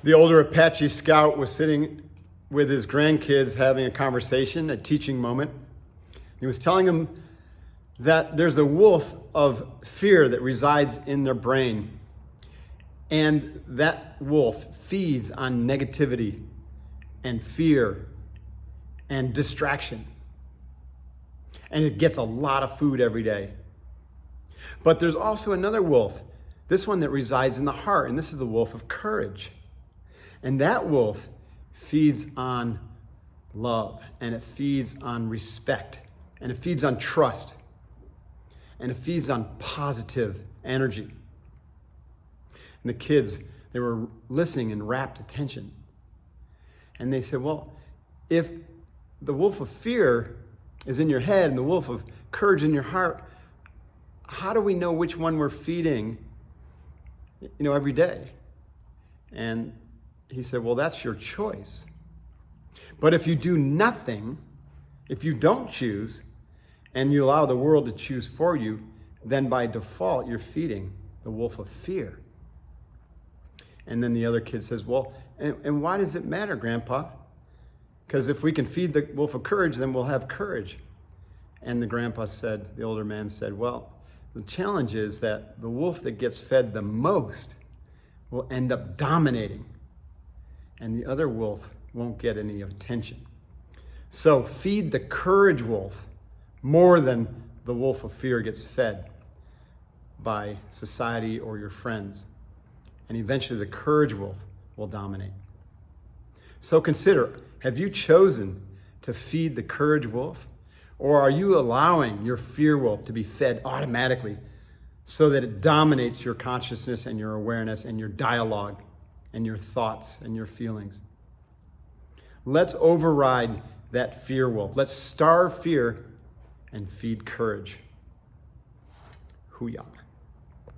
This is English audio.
The older Apache scout was sitting with his grandkids having a conversation, a teaching moment. He was telling them that there's a wolf of fear that resides in their brain. And that wolf feeds on negativity and fear and distraction. And it gets a lot of food every day. But there's also another wolf, this one that resides in the heart, and this is the wolf of courage. And that wolf feeds on love, and it feeds on respect, and it feeds on trust, and it feeds on positive energy. And the kids, they were listening in rapt attention. And they said, well, if the wolf of fear is in your head and the wolf of courage in your heart, how do we know which one we're feeding, every day? And he said, well, that's your choice. But if you do nothing, if you don't choose, and you allow the world to choose for you, then by default, you're feeding the wolf of fear. And then the other kid says, well, and why does it matter, Grandpa? Because if we can feed the wolf of courage, then we'll have courage. And the older man said, well, the challenge is that the wolf that gets fed the most will end up dominating, and the other wolf won't get any attention. So feed the courage wolf more than the wolf of fear gets fed by society or your friends. And eventually the courage wolf will dominate. So consider, have you chosen to feed the courage wolf? Or are you allowing your fear wolf to be fed automatically so that it dominates your consciousness and your awareness and your dialogue and your thoughts and your feelings? Let's override that fear wolf. Let's starve fear and feed courage. Hoo-yah.